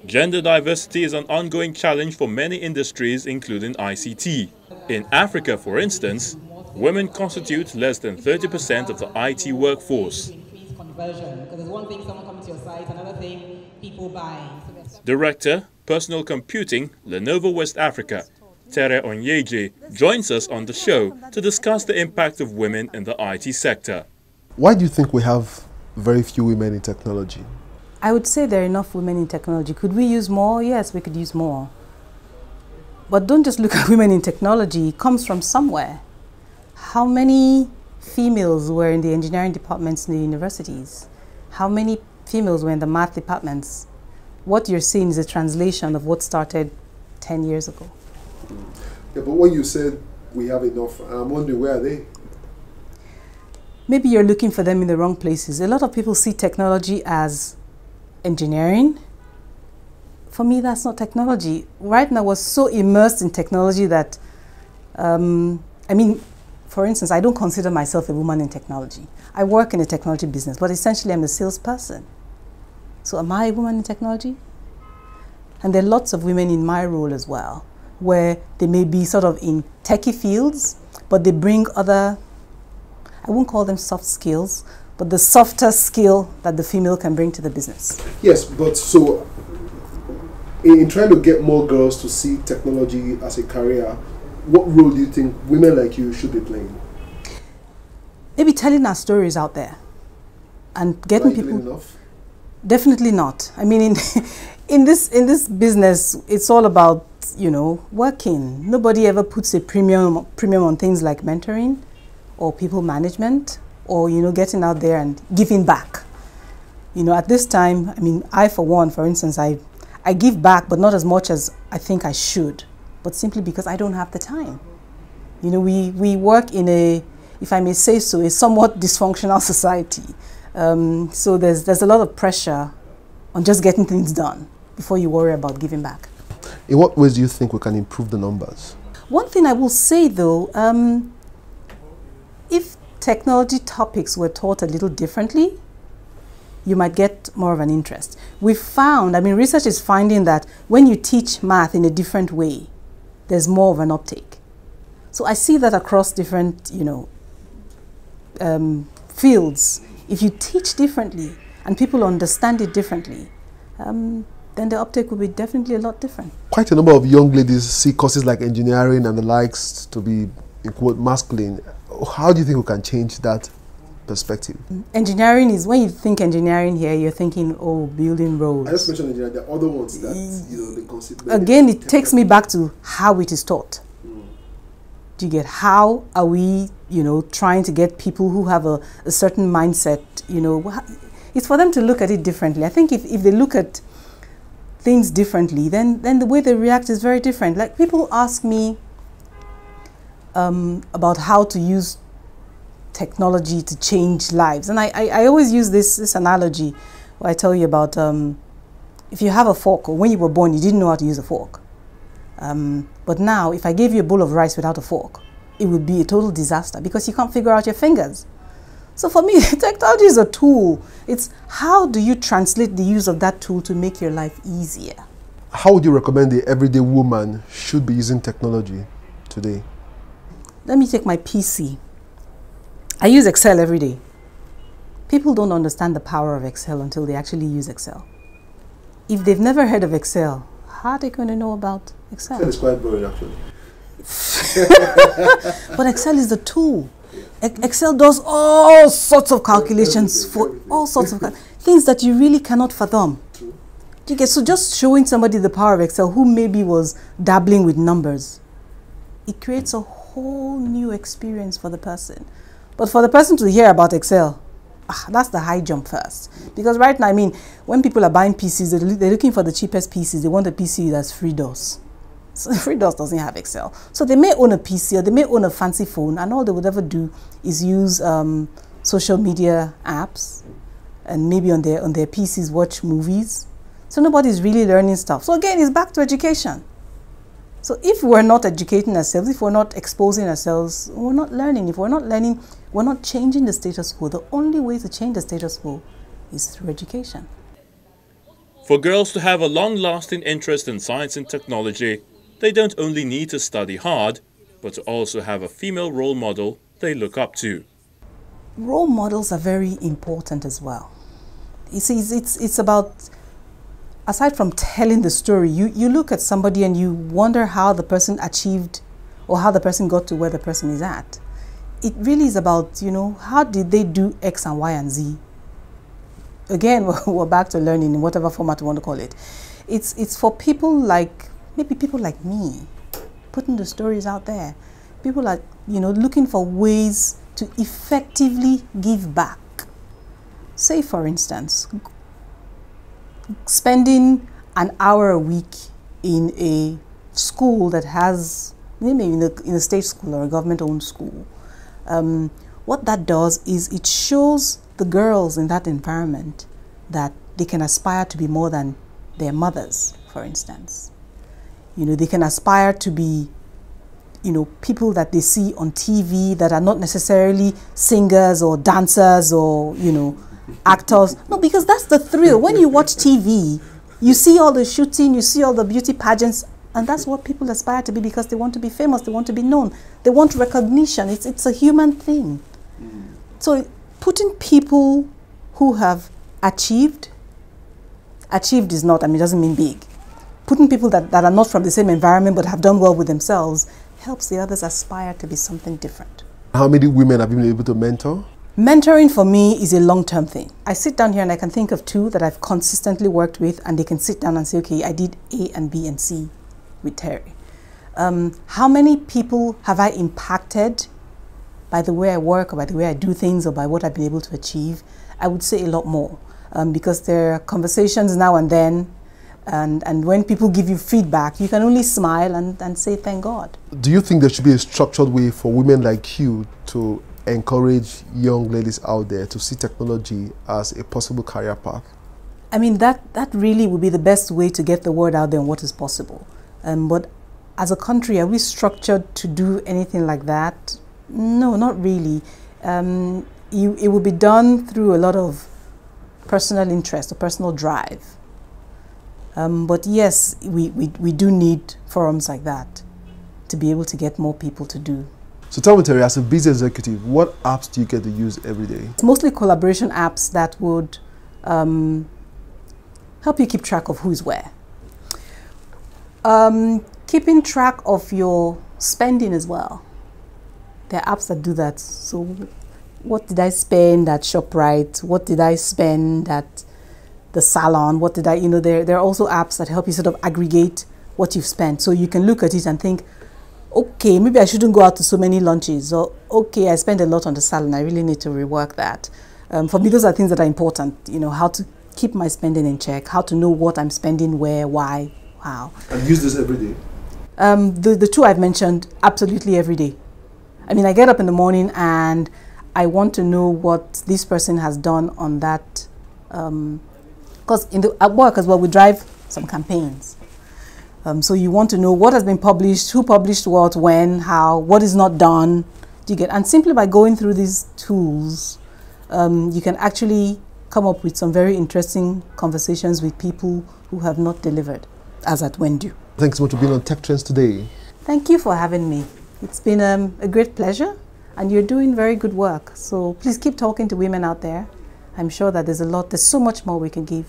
Gender diversity is an ongoing challenge for many industries, including ICT. In Africa, for instance, women constitute less than 30% of the IT workforce. Director, Personal Computing, Lenovo West Africa, Tere Onyeje, joins us on the show to discuss the impact of women in the IT sector. Why do you think we have very few women in technology? I would say there are enough women in technology. Could we use more? Yes, we could use more. But don't just look at women in technology. It comes from somewhere. How many females were in the engineering departments in the universities? How many females were in the math departments? What you're seeing is a translation of what started 10 years ago. Yeah, but when you said we have enough, I'm wondering, where are they? Maybe you're looking for them in the wrong places. A lot of people see technology as engineering. For me, that's not technology. Right now, we're so immersed in technology that, for instance, I don't consider myself a woman in technology. I work in a technology business, but essentially I'm a salesperson. So am I a woman in technology? And there are lots of women in my role as well, where they may be sort of in techie fields, but they bring other, I won't call them soft skills, but the softer skill that the female can bring to the business. Yes, but so in trying to get more girls to see technology as a career, what role do you think women like you should be playing? Maybe telling our stories out there and getting people. Doing enough? Definitely not. I mean, in this business, it's all about, you know, working. Nobody ever puts a premium on things like mentoring or people management, or, you know, getting out there and giving back. You know, at this time, I mean, I, for one, for instance, I give back, but not as much as I think I should, but simply because I don't have the time. You know, we work in a, if I may say so, a somewhat dysfunctional society. So there's a lot of pressure on just getting things done before you worry about giving back. In what ways do you think we can improve the numbers? One thing I will say, though, if technology topics were taught a little differently, you might get more of an interest. We've found, I mean, research is finding that when you teach math in a different way, there's more of an uptake. So I see that across different, you know, fields. If you teach differently and people understand it differently, then the uptake will be definitely a lot different. Quite a number of young ladies see courses like engineering and the likes to be, in quote, masculine. How do you think we can change that perspective? Engineering is, when you think engineering here, you're thinking, oh, building roads. I just mentioned engineering. There are other ones that, you know, they consider. Again, it takes me back to how it is taught. Do you get, how are we, you know, trying to get people who have a certain mindset, you know, it's for them to look at it differently. I think if they look at things differently, then the way they react is very different. Like, people ask me about how to use technology to change lives. And I always use this analogy where I tell you about if you have a fork, or when you were born, you didn't know how to use a fork. But now, if I gave you a bowl of rice without a fork, it would be a total disaster because you can't figure out your fingers. So for me, technology is a tool. It's how do you translate the use of that tool to make your life easier? How would you recommend the everyday woman should be using technology today? Let me take my PC. I use Excel every day. People don't understand the power of Excel until they actually use Excel. If they've never heard of Excel, how are they going to know about Excel? Excel is quite boring, actually. But Excel is the tool. Excel does all sorts of calculations for all sorts of things that you really cannot fathom. Do you get? So just showing somebody the power of Excel who maybe was dabbling with numbers, it creates a whole new experience for the person. But for the person to hear about Excel, that's the high jump first. Because right now, I mean, when people are buying PCs, they're looking for the cheapest PCs. They want a PC that's FreeDOS. So FreeDOS doesn't have Excel. So they may own a PC or they may own a fancy phone, and all they would ever do is use social media apps, and maybe on their PCs watch movies. So nobody's really learning stuff. So again, it's back to education. So if we're not educating ourselves, if we're not exposing ourselves, we're not learning. If we're not learning, we're not changing the status quo. The only way to change the status quo is through education. For girls to have a long-lasting interest in science and technology, they don't only need to study hard, but to also have a female role model they look up to. Role models are very important as well. You see, it's about, aside from telling the story, you look at somebody and you wonder how the person achieved or how the person got to where the person is at. It really is about, you know, how did they do X and Y and Z? Again, we're back to learning in whatever format you want to call it. It's for people like, maybe people like me, putting the stories out there. People like, you know, looking for ways to effectively give back. Say, for instance, spending an hour a week in a school that has, maybe in a state school or a government-owned school. What that does is it shows the girls in that environment that they can aspire to be more than their mothers, for instance. You know, they can aspire to be, you know, people that they see on TV that are not necessarily singers or dancers or, you know, actors. No, because that's the thrill. When you watch TV, you see all the shooting, you see all the beauty pageants, and that's what people aspire to be because they want to be famous, they want to be known, they want recognition. It's a human thing. So putting people who have achieved is not, I mean, it doesn't mean big. Putting people that are not from the same environment but have done well with themselves helps the others aspire to be something different. How many women have you been able to mentor? Mentoring for me is a long-term thing. I sit down here and I can think of 2 that I've consistently worked with, and they can sit down and say, okay, I did A and B and C with Terry. How many people have I impacted by the way I work or by the way I do things or by what I've been able to achieve? I would say a lot more, because there are conversations now and then, and when people give you feedback, you can only smile and say thank God. Do you think there should be a structured way for women like you to encourage young ladies out there to see technology as a possible career path? I mean, that really would be the best way to get the word out there on what is possible. But as a country, are we structured to do anything like that? No, not really. It will be done through a lot of personal interest or personal drive. But yes, we do need forums like that to be able to get more people to do. So tell me, Terry, as a business executive, what apps do you get to use every day? It's mostly collaboration apps that would help you keep track of who's where. Keeping track of your spending as well. There are apps that do that. So what did I spend at ShopRite? What did I spend at the salon? What did I, you know, there are also apps that help you sort of aggregate what you've spent. So you can look at it and think, okay, maybe I shouldn't go out to so many lunches, or okay, I spend a lot on the salon, I really need to rework that. For me, those are things that are important, you know, how to keep my spending in check, how to know what I'm spending, where, why, how. And use this every day? The 2 I've mentioned, absolutely every day. I mean, I get up in the morning and I want to know what this person has done on that, because at work as well, we drive some campaigns. So you want to know what has been published, who published what, when, how, what is not done. Do you get? And simply by going through these tools, you can actually come up with some very interesting conversations with people who have not delivered, as at when due. Thanks so much for being on Tech Trends today. Thank you for having me. It's been a great pleasure, and you're doing very good work. So please keep talking to women out there. I'm sure that there's so much more we can give.